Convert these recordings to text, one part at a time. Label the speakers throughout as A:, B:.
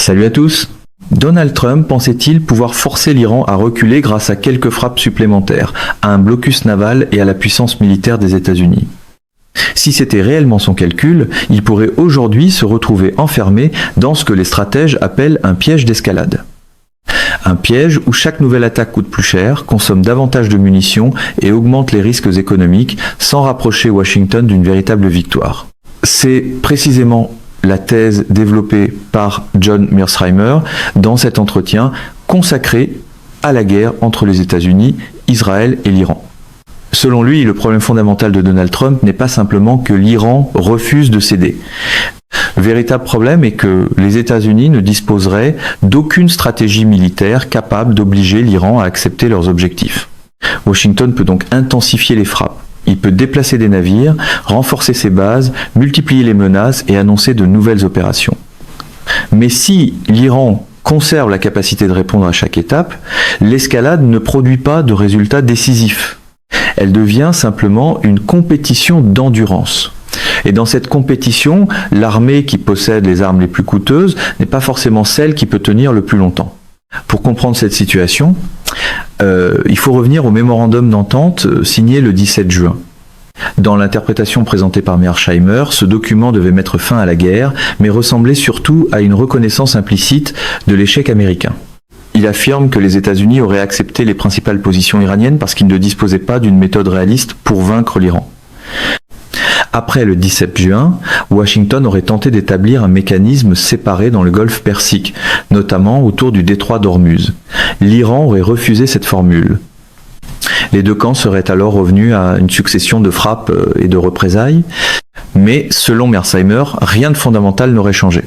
A: Salut à tous. Donald Trump pensait-il pouvoir forcer l'Iran à reculer grâce à quelques frappes supplémentaires, à un blocus naval et à la puissance militaire des États-Unis? Si c'était réellement son calcul, il pourrait aujourd'hui se retrouver enfermé dans ce que les stratèges appellent un piège d'escalade. Un piège où chaque nouvelle attaque coûte plus cher, consomme davantage de munitions et augmente les risques économiques sans rapprocher Washington d'une véritable victoire. C'est précisément la thèse développée par John Mearsheimer dans cet entretien consacré à la guerre entre les États-Unis, Israël et l'Iran. Selon lui, le problème fondamental de Donald Trump n'est pas simplement que l'Iran refuse de céder. Le véritable problème est que les États-Unis ne disposeraient d'aucune stratégie militaire capable d'obliger l'Iran à accepter leurs objectifs. Washington peut donc intensifier les frappes. Il peut déplacer des navires, renforcer ses bases, multiplier les menaces et annoncer de nouvelles opérations. Mais si l'Iran conserve la capacité de répondre à chaque étape, l'escalade ne produit pas de résultats décisifs. Elle devient simplement une compétition d'endurance. Et dans cette compétition, l'armée qui possède les armes les plus coûteuses n'est pas forcément celle qui peut tenir le plus longtemps. Pour comprendre cette situation, il faut revenir au mémorandum d'entente signé le 17 juin. Dans l'interprétation présentée par Mearsheimer, ce document devait mettre fin à la guerre, mais ressemblait surtout à une reconnaissance implicite de l'échec américain. Il affirme que les États-Unis auraient accepté les principales positions iraniennes parce qu'ils ne disposaient pas d'une méthode réaliste pour vaincre l'Iran. Après le 17 juin, Washington aurait tenté d'établir un mécanisme séparé dans le golfe Persique, notamment autour du détroit d'Ormuz. L'Iran aurait refusé cette formule. Les deux camps seraient alors revenus à une succession de frappes et de représailles, mais selon Mearsheimer, rien de fondamental n'aurait changé.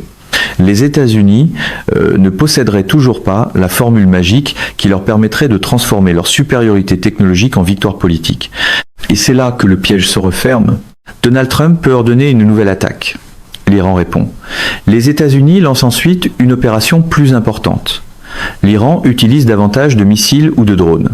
A: Les États-Unis ne posséderaient toujours pas la formule magique qui leur permettrait de transformer leur supériorité technologique en victoire politique. Et c'est là que le piège se referme. Donald Trump peut ordonner une nouvelle attaque. L'Iran répond. Les États-Unis lancent ensuite une opération plus importante. L'Iran utilise davantage de missiles ou de drones.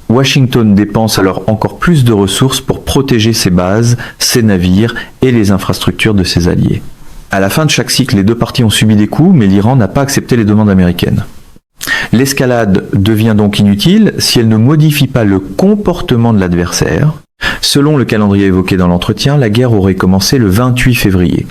A: Washington dépense alors encore plus de ressources pour protéger ses bases, ses navires et les infrastructures de ses alliés. À la fin de chaque cycle, les deux parties ont subi des coups, mais l'Iran n'a pas accepté les demandes américaines. L'escalade devient donc inutile si elle ne modifie pas le comportement de l'adversaire. Selon le calendrier évoqué dans l'entretien, la guerre aurait commencé le 28 février.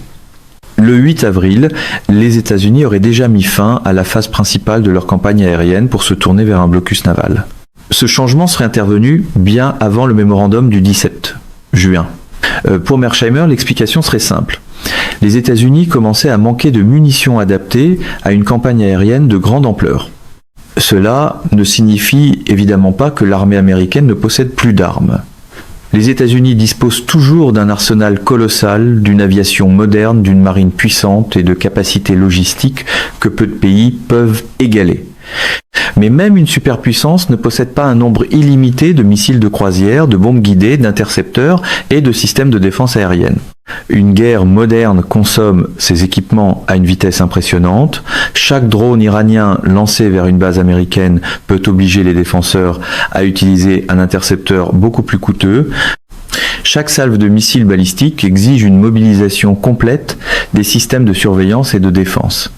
A: Le 8 avril, les États-Unis auraient déjà mis fin à la phase principale de leur campagne aérienne pour se tourner vers un blocus naval. Ce changement serait intervenu bien avant le mémorandum du 17 juin. Pour Mearsheimer, l'explication serait simple. Les États-Unis commençaient à manquer de munitions adaptées à une campagne aérienne de grande ampleur. Cela ne signifie évidemment pas que l'armée américaine ne possède plus d'armes. Les États-Unis disposent toujours d'un arsenal colossal, d'une aviation moderne, d'une marine puissante et de capacités logistiques que peu de pays peuvent égaler. Mais même une superpuissance ne possède pas un nombre illimité de missiles de croisière, de bombes guidées, d'intercepteurs et de systèmes de défense aérienne. Une guerre moderne consomme ces équipements à une vitesse impressionnante. Chaque drone iranien lancé vers une base américaine peut obliger les défenseurs à utiliser un intercepteur beaucoup plus coûteux. Chaque salve de missiles balistiques exige une mobilisation complète des systèmes de surveillance et de défense.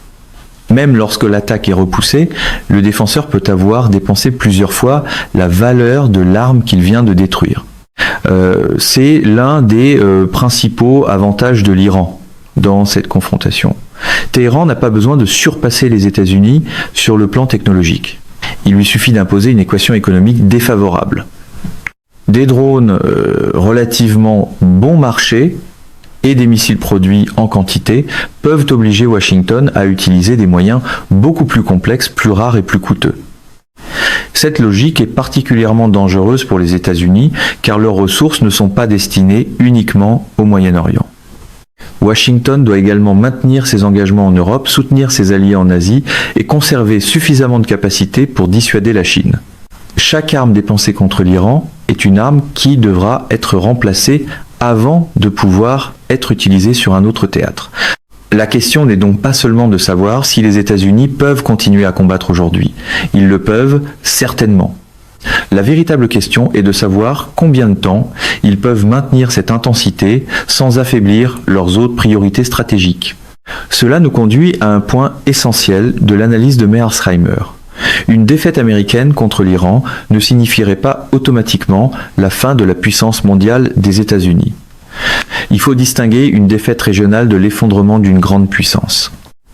A: Même lorsque l'attaque est repoussée, le défenseur peut avoir dépensé plusieurs fois la valeur de l'arme qu'il vient de détruire. C'est l'un des principaux avantages de l'Iran dans cette confrontation. Téhéran n'a pas besoin de surpasser les États-Unis sur le plan technologique. Il lui suffit d'imposer une équation économique défavorable. Des drones relativement bon marché et des missiles produits en quantité peuvent obliger Washington à utiliser des moyens beaucoup plus complexes, plus rares et plus coûteux. Cette logique est particulièrement dangereuse pour les États-Unis car leurs ressources ne sont pas destinées uniquement au Moyen-Orient. Washington doit également maintenir ses engagements en Europe, soutenir ses alliés en Asie et conserver suffisamment de capacités pour dissuader la Chine. Chaque arme dépensée contre l'Iran est une arme qui devra être remplacée avant de pouvoir être utilisée sur un autre théâtre. La question n'est donc pas seulement de savoir si les États-Unis peuvent continuer à combattre aujourd'hui. Ils le peuvent certainement. La véritable question est de savoir combien de temps ils peuvent maintenir cette intensité sans affaiblir leurs autres priorités stratégiques. Cela nous conduit à un point essentiel de l'analyse de Mearsheimer. Une défaite américaine contre l'Iran ne signifierait pas automatiquement la fin de la puissance mondiale des États-Unis. Il faut distinguer une défaite régionale de l'effondrement d'une grande puissance.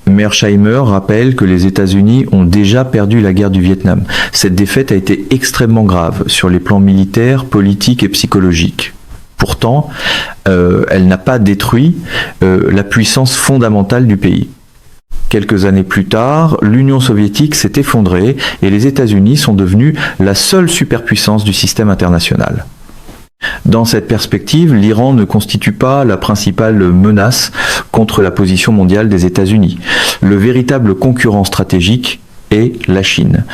A: Mearsheimer rappelle que les États-Unis ont déjà perdu la guerre du Vietnam. Cette défaite a été extrêmement grave sur les plans militaires, politiques et psychologiques. Pourtant, elle n'a pas détruit la puissance fondamentale du pays. Quelques années plus tard, l'Union soviétique s'est effondrée et les États-Unis sont devenus la seule superpuissance du système international. Dans cette perspective, l'Iran ne constitue pas la principale menace contre la position mondiale des États-Unis. Le véritable concurrent stratégique est la Chine.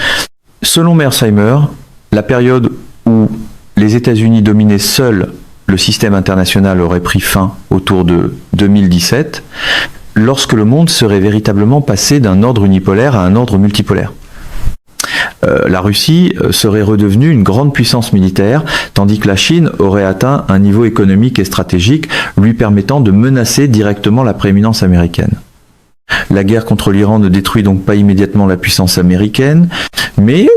A: Selon Mearsheimer, la période où les États-Unis dominaient seuls le système international aurait pris fin autour de 2017, lorsque le monde serait véritablement passé d'un ordre unipolaire à un ordre multipolaire. La Russie serait redevenue une grande puissance militaire, tandis que la Chine aurait atteint un niveau économique et stratégique lui permettant de menacer directement la prééminence américaine. La guerre contre l'Iran ne détruit donc pas immédiatement la puissance américaine, mais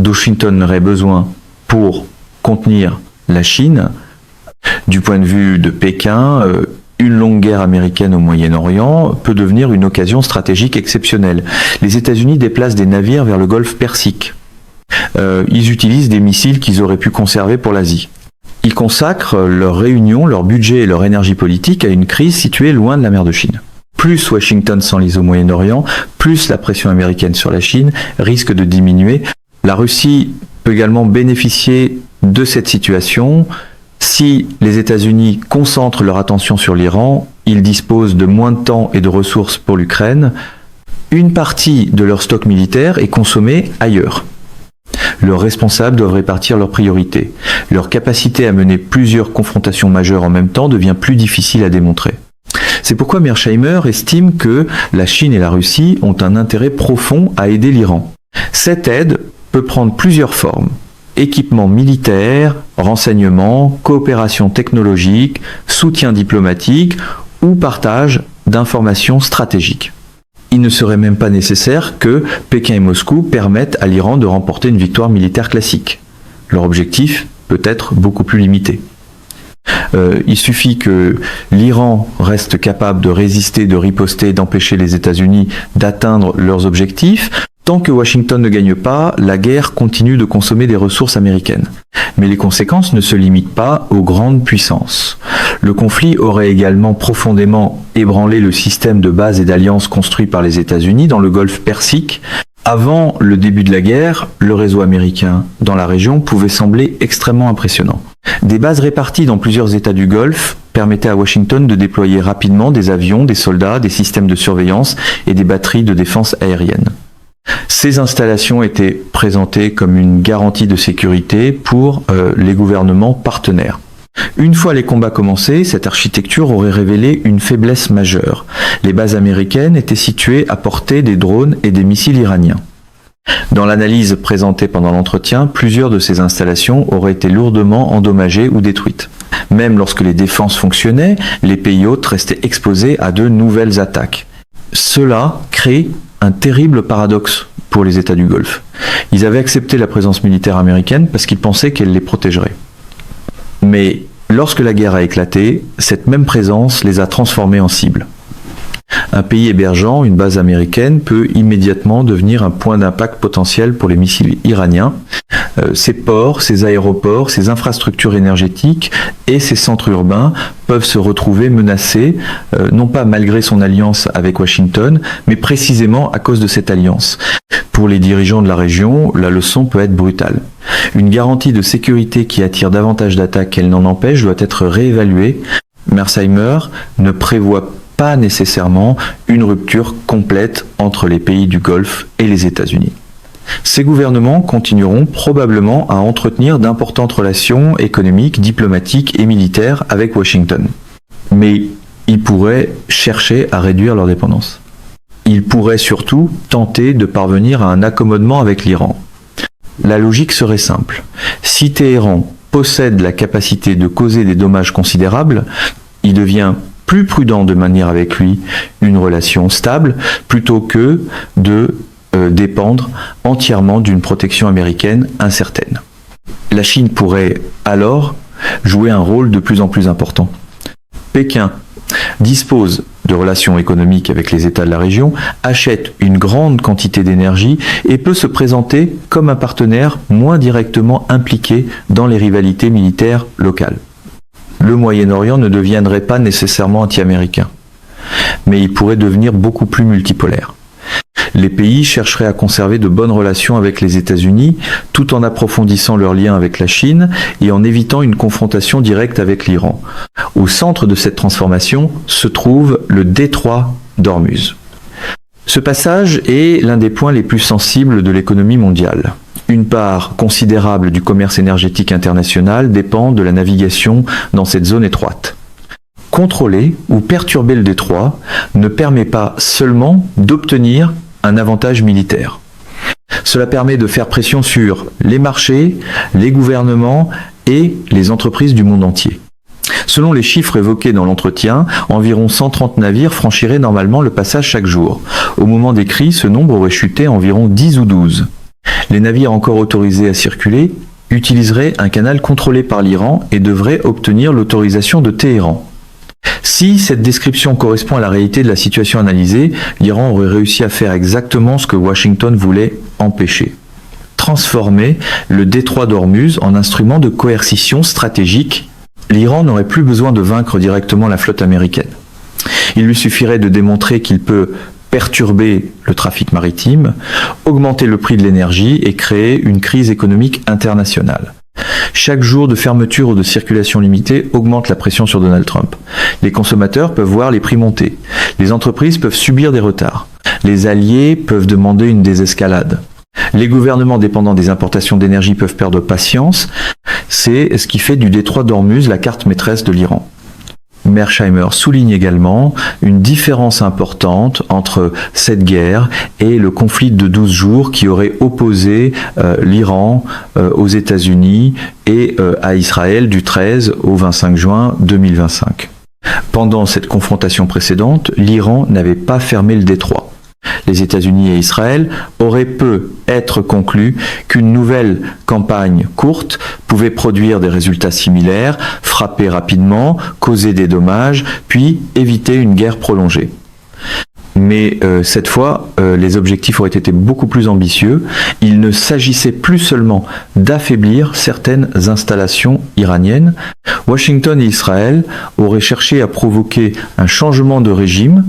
A: Washington aurait besoin pour contenir la Chine. Du point de vue de Pékin, une longue guerre américaine au Moyen-Orient peut devenir une occasion stratégique exceptionnelle. Les États-Unis déplacent des navires vers le golfe Persique. Ils utilisent des missiles qu'ils auraient pu conserver pour l'Asie. Ils consacrent leur réunion, leur budget et leur énergie politique à une crise située loin de la mer de Chine. Plus Washington s'enlise au Moyen-Orient, plus la pression américaine sur la Chine risque de diminuer. La Russie peut également bénéficier de cette situation. Si les États-Unis concentrent leur attention sur l'Iran, ils disposent de moins de temps et de ressources pour l'Ukraine. Une partie de leur stock militaire est consommée ailleurs. Leurs responsables doivent répartir leurs priorités. Leur capacité à mener plusieurs confrontations majeures en même temps devient plus difficile à démontrer. C'est pourquoi Mearsheimer estime que la Chine et la Russie ont un intérêt profond à aider l'Iran. Cette aide peut prendre plusieurs formes. Équipement militaire, renseignement, coopération technologique, soutien diplomatique ou partage d'informations stratégiques. Il ne serait même pas nécessaire que Pékin et Moscou permettent à l'Iran de remporter une victoire militaire classique. Leur objectif peut être beaucoup plus limité. Il suffit que l'Iran reste capable de résister, de riposter, d'empêcher les États-Unis d'atteindre leurs objectifs. Tant que Washington ne gagne pas, la guerre continue de consommer des ressources américaines. Mais les conséquences ne se limitent pas aux grandes puissances. Le conflit aurait également profondément ébranlé le système de bases et d'alliances construit par les États-Unis dans le golfe Persique. Avant le début de la guerre, le réseau américain dans la région pouvait sembler extrêmement impressionnant. Des bases réparties dans plusieurs États du Golfe permettaient à Washington de déployer rapidement des avions, des soldats, des systèmes de surveillance et des batteries de défense aérienne. Ces installations étaient présentées comme une garantie de sécurité pour les gouvernements partenaires. Une fois les combats commencés, cette architecture aurait révélé une faiblesse majeure. Les bases américaines étaient situées à portée des drones et des missiles iraniens. Dans l'analyse présentée pendant l'entretien, plusieurs de ces installations auraient été lourdement endommagées ou détruites. Même lorsque les défenses fonctionnaient, les pays hôtes restaient exposés à de nouvelles attaques. Cela crée un terrible paradoxe pour les États du Golfe. Ils avaient accepté la présence militaire américaine parce qu'ils pensaient qu'elle les protégerait. Mais lorsque la guerre a éclaté, cette même présence les a transformés en cibles. Un pays hébergeant une base américaine peut immédiatement devenir un point d'impact potentiel pour les missiles iraniens. Ces ports, ces aéroports, ces infrastructures énergétiques et ces centres urbains peuvent se retrouver menacés, non pas malgré son alliance avec Washington, mais précisément à cause de cette alliance. Pour les dirigeants de la région, la leçon peut être brutale. Une garantie de sécurité qui attire davantage d'attaques qu'elle n'en empêche doit être réévaluée. Mearsheimer ne prévoit pas nécessairement une rupture complète entre les pays du Golfe et les États-Unis. Ces gouvernements continueront probablement à entretenir d'importantes relations économiques, diplomatiques et militaires avec Washington. Mais ils pourraient chercher à réduire leur dépendance. Ils pourraient surtout tenter de parvenir à un accommodement avec l'Iran. La logique serait simple. Si Téhéran possède la capacité de causer des dommages considérables, il devient plus prudent de maintenir avec lui une relation stable plutôt que de dépendre entièrement d'une protection américaine incertaine. La Chine pourrait alors jouer un rôle de plus en plus important. Pékin dispose de relations économiques avec les États de la région, achète une grande quantité d'énergie et peut se présenter comme un partenaire moins directement impliqué dans les rivalités militaires locales. Le Moyen-Orient ne deviendrait pas nécessairement anti-américain, mais il pourrait devenir beaucoup plus multipolaire. Les pays chercheraient à conserver de bonnes relations avec les États-Unis tout en approfondissant leurs liens avec la Chine et en évitant une confrontation directe avec l'Iran. Au centre de cette transformation se trouve le détroit d'Ormuz. Ce passage est l'un des points les plus sensibles de l'économie mondiale. Une part considérable du commerce énergétique international dépend de la navigation dans cette zone étroite. Contrôler ou perturber le détroit ne permet pas seulement d'obtenir un avantage militaire. Cela permet de faire pression sur les marchés, les gouvernements et les entreprises du monde entier. Selon les chiffres évoqués dans l'entretien, environ 130 navires franchiraient normalement le passage chaque jour. Au moment décrit, ce nombre aurait chuté à environ 10 ou 12. Les navires encore autorisés à circuler utiliseraient un canal contrôlé par l'Iran et devraient obtenir l'autorisation de Téhéran. Si cette description correspond à la réalité de la situation analysée, l'Iran aurait réussi à faire exactement ce que Washington voulait empêcher. Transformer le détroit d'Ormuz en instrument de coercition stratégique. L'Iran n'aurait plus besoin de vaincre directement la flotte américaine. Il lui suffirait de démontrer qu'il peut perturber le trafic maritime, augmenter le prix de l'énergie et créer une crise économique internationale. Chaque jour de fermeture ou de circulation limitée augmente la pression sur Donald Trump. Les consommateurs peuvent voir les prix monter. Les entreprises peuvent subir des retards. Les alliés peuvent demander une désescalade. Les gouvernements dépendant des importations d'énergie peuvent perdre patience. C'est ce qui fait du détroit d'Ormuz la carte maîtresse de l'Iran. Mearsheimer souligne également une différence importante entre cette guerre et le conflit de 12 jours qui aurait opposé l'Iran aux États-Unis et à Israël du 13 au 25 juin 2025. Pendant cette confrontation précédente, l'Iran n'avait pas fermé le détroit. Les États-Unis et Israël auraient peu être conclu qu'une nouvelle campagne courte pouvait produire des résultats similaires, frapper rapidement, causer des dommages, puis éviter une guerre prolongée. Mais cette fois, les objectifs auraient été beaucoup plus ambitieux. Il ne s'agissait plus seulement d'affaiblir certaines installations iraniennes. Washington et Israël auraient cherché à provoquer un changement de régime,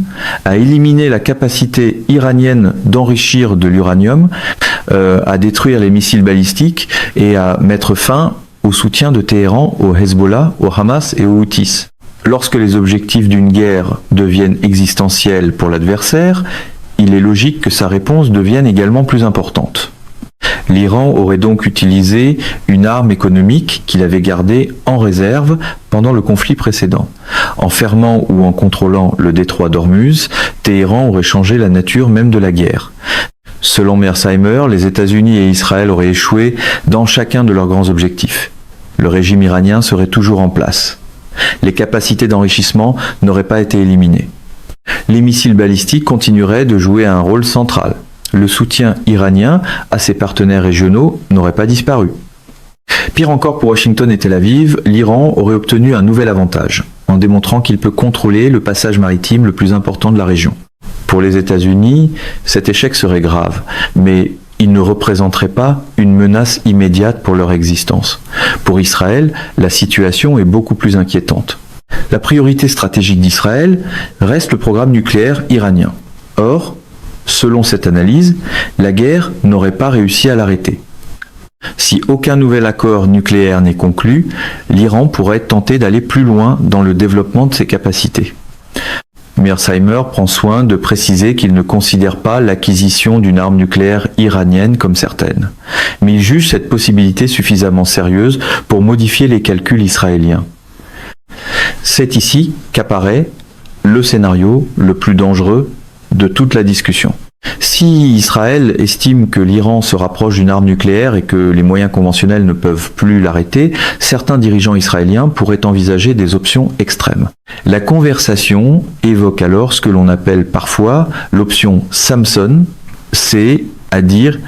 A: à éliminer la capacité iranienne d'enrichir de l'uranium, à détruire les missiles balistiques et à mettre fin au soutien de Téhéran au Hezbollah, au Hamas et aux Houthis. Lorsque les objectifs d'une guerre deviennent existentiels pour l'adversaire, il est logique que sa réponse devienne également plus importante. L'Iran aurait donc utilisé une arme économique qu'il avait gardée en réserve pendant le conflit précédent. En fermant ou en contrôlant le détroit d'Ormuz, Téhéran aurait changé la nature même de la guerre. Selon Mearsheimer, les États-Unis et Israël auraient échoué dans chacun de leurs grands objectifs. Le régime iranien serait toujours en place. Les capacités d'enrichissement n'auraient pas été éliminées. Les missiles balistiques continueraient de jouer un rôle central. Le soutien iranien à ses partenaires régionaux n'aurait pas disparu. Pire encore pour Washington et Tel Aviv, l'Iran aurait obtenu un nouvel avantage, en démontrant qu'il peut contrôler le passage maritime le plus important de la région. Pour les États-Unis, cet échec serait grave, mais il ne représenterait pas une menace immédiate pour leur existence. Pour Israël, la situation est beaucoup plus inquiétante. La priorité stratégique d'Israël reste le programme nucléaire iranien. Or, selon cette analyse, la guerre n'aurait pas réussi à l'arrêter. Si aucun nouvel accord nucléaire n'est conclu, l'Iran pourrait tenter d'aller plus loin dans le développement de ses capacités. Mearsheimer prend soin de préciser qu'il ne considère pas l'acquisition d'une arme nucléaire iranienne comme certaine, mais il juge cette possibilité suffisamment sérieuse pour modifier les calculs israéliens. C'est ici qu'apparaît le scénario le plus dangereux de toute la discussion. Si Israël estime que l'Iran se rapproche d'une arme nucléaire et que les moyens conventionnels ne peuvent plus l'arrêter, certains dirigeants israéliens pourraient envisager des options extrêmes. La conversation évoque alors ce que l'on appelle parfois l'option Samson, c'est-à-dire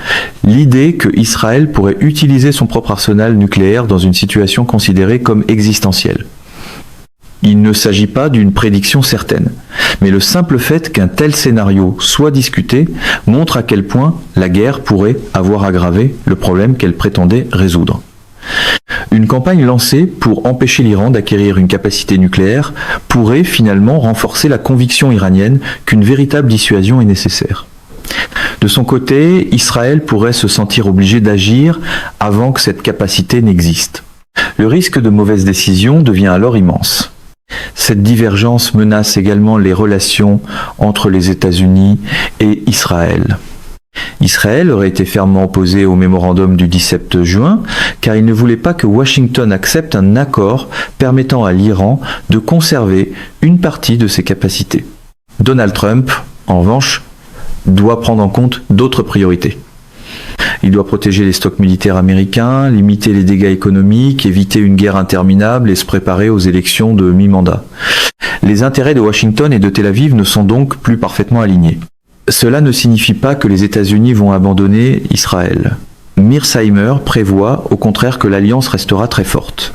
A: l'idée que Israël pourrait utiliser son propre arsenal nucléaire dans une situation considérée comme existentielle. Il ne s'agit pas d'une prédiction certaine, mais le simple fait qu'un tel scénario soit discuté montre à quel point la guerre pourrait avoir aggravé le problème qu'elle prétendait résoudre. Une campagne lancée pour empêcher l'Iran d'acquérir une capacité nucléaire pourrait finalement renforcer la conviction iranienne qu'une véritable dissuasion est nécessaire. De son côté, Israël pourrait se sentir obligé d'agir avant que cette capacité n'existe. Le risque de mauvaise décision devient alors immense. Cette divergence menace également les relations entre les États-Unis et Israël. Israël aurait été fermement opposé au mémorandum du 17 juin car il ne voulait pas que Washington accepte un accord permettant à l'Iran de conserver une partie de ses capacités. Donald Trump, en revanche, doit prendre en compte d'autres priorités. Il doit protéger les stocks militaires américains, limiter les dégâts économiques, éviter une guerre interminable et se préparer aux élections de mi-mandat. Les intérêts de Washington et de Tel Aviv ne sont donc plus parfaitement alignés. Cela ne signifie pas que les États-Unis vont abandonner Israël. Mearsheimer prévoit au contraire que l'alliance restera très forte.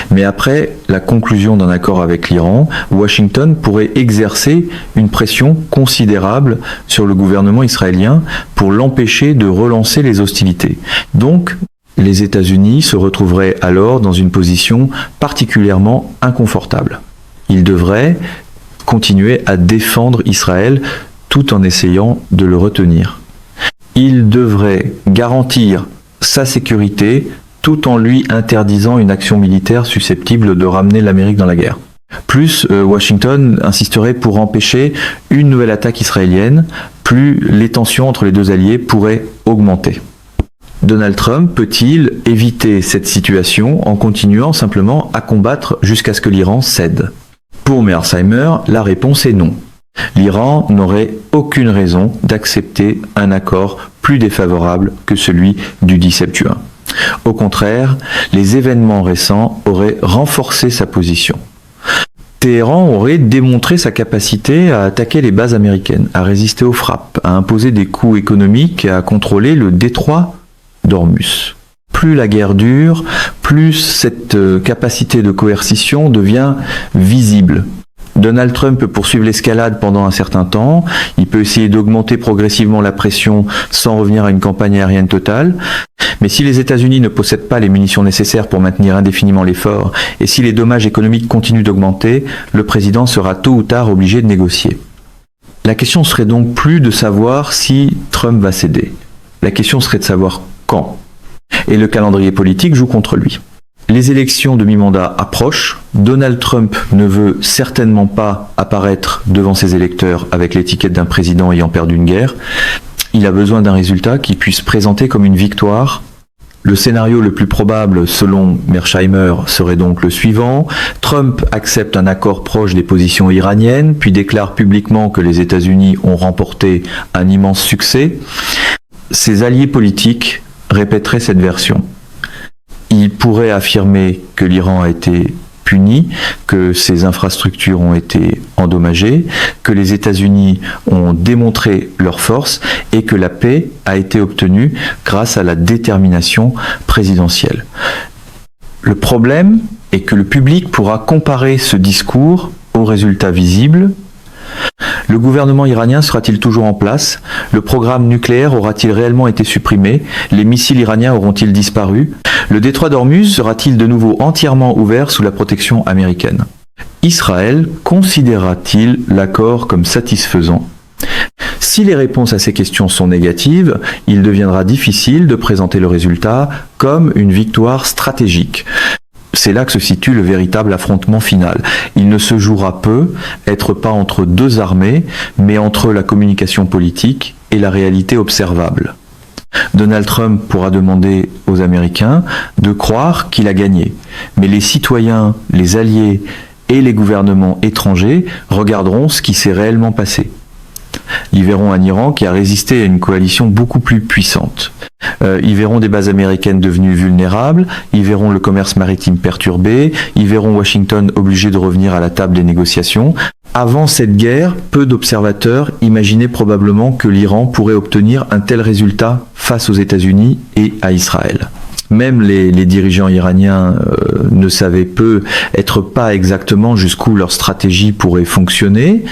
A: Mais après la conclusion d'un accord avec l'Iran, Washington pourrait exercer une pression considérable sur le gouvernement israélien pour l'empêcher de relancer les hostilités. Donc, les États-Unis se retrouveraient alors dans une position particulièrement inconfortable. Ils devraient continuer à défendre Israël tout en essayant de le retenir. Ils devraient garantir sa sécurité tout en lui interdisant une action militaire susceptible de ramener l'Amérique dans la guerre. Plus Washington insisterait pour empêcher une nouvelle attaque israélienne, plus les tensions entre les deux alliés pourraient augmenter. Donald Trump peut-il éviter cette situation en continuant simplement à combattre jusqu'à ce que l'Iran cède ? Pour Mearsheimer, la réponse est non. L'Iran n'aurait aucune raison d'accepter un accord plus défavorable que celui du 17 juin. Au contraire, les événements récents auraient renforcé sa position. Téhéran aurait démontré sa capacité à attaquer les bases américaines, à résister aux frappes, à imposer des coûts économiques et à contrôler le détroit d'Ormuz. Plus la guerre dure, plus cette capacité de coercition devient visible. Donald Trump peut poursuivre l'escalade pendant un certain temps, il peut essayer d'augmenter progressivement la pression sans revenir à une campagne aérienne totale, mais si les États-Unis ne possèdent pas les munitions nécessaires pour maintenir indéfiniment l'effort, et si les dommages économiques continuent d'augmenter, le président sera tôt ou tard obligé de négocier. La question serait donc plus de savoir si Trump va céder. La question serait de savoir quand. Et le calendrier politique joue contre lui. Les élections de mi-mandat approchent. Donald Trump ne veut certainement pas apparaître devant ses électeurs avec l'étiquette d'un président ayant perdu une guerre. Il a besoin d'un résultat qui puisse présenter comme une victoire. Le scénario le plus probable, selon Mearsheimer, serait donc le suivant. Trump accepte un accord proche des positions iraniennes, puis déclare publiquement que les États-Unis ont remporté un immense succès. Ses alliés politiques répéteraient cette version. Il pourrait affirmer que l'Iran a été puni, que ses infrastructures ont été endommagées, que les États-Unis ont démontré leur force et que la paix a été obtenue grâce à la détermination présidentielle. Le problème est que le public pourra comparer ce discours aux résultats visibles. Le gouvernement iranien sera-t-il toujours en place ? Le programme nucléaire aura-t-il réellement été supprimé ? Les missiles iraniens auront-ils disparu ? Le détroit d'Ormuz sera-t-il de nouveau entièrement ouvert sous la protection américaine ? Israël considérera-t-il l'accord comme satisfaisant ? Si les réponses à ces questions sont négatives, il deviendra difficile de présenter le résultat comme une victoire stratégique. C'est là que se situe le véritable affrontement final. Il ne se jouera peu, être pas entre deux armées, mais entre la communication politique et la réalité observable. Donald Trump pourra demander aux Américains de croire qu'il a gagné, mais les citoyens, les alliés et les gouvernements étrangers regarderont ce qui s'est réellement passé. Ils verront un Iran qui a résisté à une coalition beaucoup plus puissante. Ils verront des bases américaines devenues vulnérables, ils verront le commerce maritime perturbé, ils verront Washington obligé de revenir à la table des négociations. Avant cette guerre, peu d'observateurs imaginaient probablement que l'Iran pourrait obtenir un tel résultat face aux États-Unis et à Israël. Même les dirigeants iraniens ne savaient peut-être pas exactement jusqu'où leur stratégie pourrait fonctionner.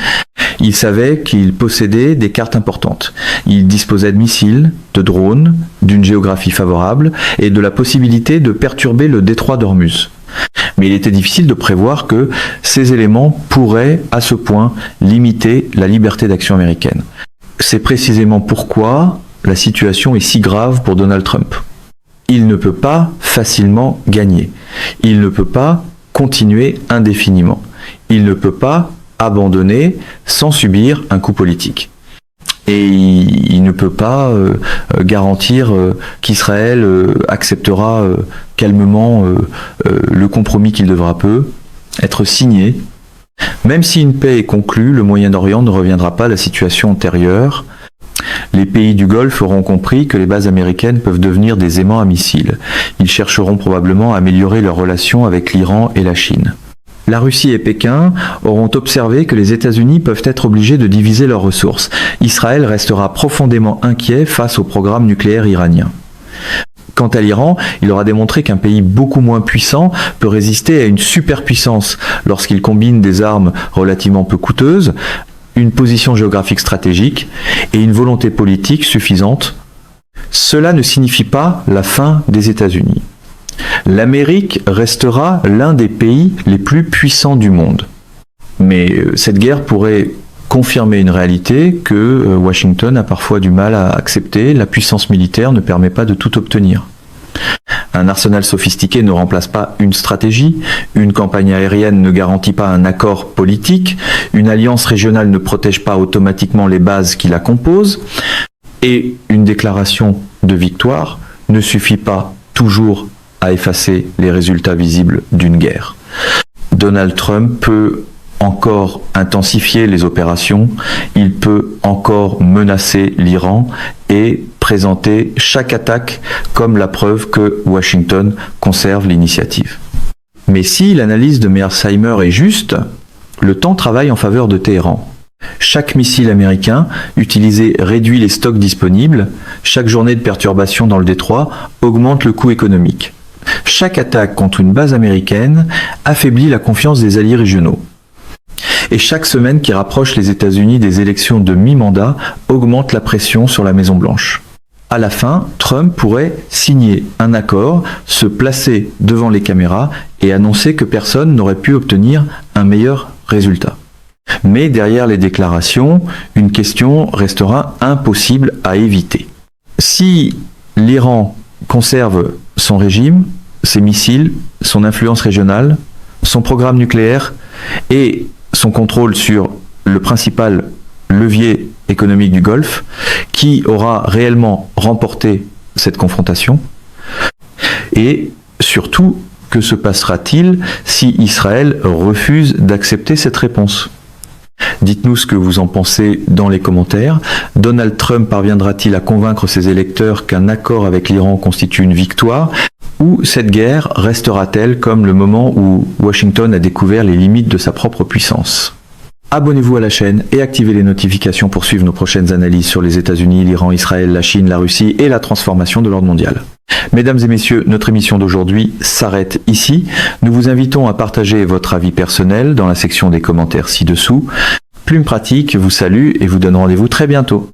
A: Ils savaient qu'ils possédaient des cartes importantes. Ils disposaient de missiles, de drones, d'une géographie favorable et de la possibilité de perturber le détroit d'Ormuz. Mais il était difficile de prévoir que ces éléments pourraient, à ce point, limiter la liberté d'action américaine. C'est précisément pourquoi la situation est si grave pour Donald Trump. Il ne peut pas facilement gagner. Il ne peut pas continuer indéfiniment. Il ne peut pas abandonner sans subir un coup politique. Et il ne peut pas garantir qu'Israël acceptera calmement le compromis qu'il devra peu être signé. Même si une paix est conclue, le Moyen-Orient ne reviendra pas à la situation antérieure. Les pays du Golfe auront compris que les bases américaines peuvent devenir des aimants à missiles. Ils chercheront probablement à améliorer leurs relations avec l'Iran et la Chine. La Russie et Pékin auront observé que les États-Unis peuvent être obligés de diviser leurs ressources. Israël restera profondément inquiet face au programme nucléaire iranien. Quant à l'Iran, il aura démontré qu'un pays beaucoup moins puissant peut résister à une superpuissance lorsqu'il combine des armes relativement peu coûteuses, une position géographique stratégique et une volonté politique suffisante. Cela ne signifie pas la fin des États-Unis. L'Amérique restera l'un des pays les plus puissants du monde. Mais cette guerre pourrait confirmer une réalité que Washington a parfois du mal à accepter. La puissance militaire ne permet pas de tout obtenir. Un arsenal sophistiqué ne remplace pas une stratégie, une campagne aérienne ne garantit pas un accord politique, une alliance régionale ne protège pas automatiquement les bases qui la composent, et une déclaration de victoire ne suffit pas toujours à effacer les résultats visibles d'une guerre. Donald Trump peut encore intensifier les opérations, il peut encore menacer l'Iran et présenter chaque attaque comme la preuve que Washington conserve l'initiative. Mais si l'analyse de Mearsheimer est juste, le temps travaille en faveur de Téhéran. Chaque missile américain utilisé réduit les stocks disponibles, chaque journée de perturbation dans le détroit augmente le coût économique. Chaque attaque contre une base américaine affaiblit la confiance des alliés régionaux. Et chaque semaine qui rapproche les États-Unis des élections de mi-mandat augmente la pression sur la Maison-Blanche. À la fin, Trump pourrait signer un accord, se placer devant les caméras et annoncer que personne n'aurait pu obtenir un meilleur résultat. Mais derrière les déclarations, une question restera impossible à éviter. Si l'Iran conserve son régime, ses missiles, son influence régionale, son programme nucléaire et son contrôle sur le principal levier économique du Golfe, qui aura réellement remporté cette confrontation? Et surtout, que se passera-t-il si Israël refuse d'accepter cette réponse? Dites-nous ce que vous en pensez dans les commentaires. Donald Trump parviendra-t-il à convaincre ses électeurs qu'un accord avec l'Iran constitue une victoire? Ou cette guerre restera-t-elle comme le moment où Washington a découvert les limites de sa propre puissance? Abonnez-vous à la chaîne et activez les notifications pour suivre nos prochaines analyses sur les États-Unis, l'Iran, Israël, la Chine, la Russie et la transformation de l'ordre mondial. Mesdames et messieurs, notre émission d'aujourd'hui s'arrête ici. Nous vous invitons à partager votre avis personnel dans la section des commentaires ci-dessous. Plume Pratique vous salue et vous donne rendez-vous très bientôt.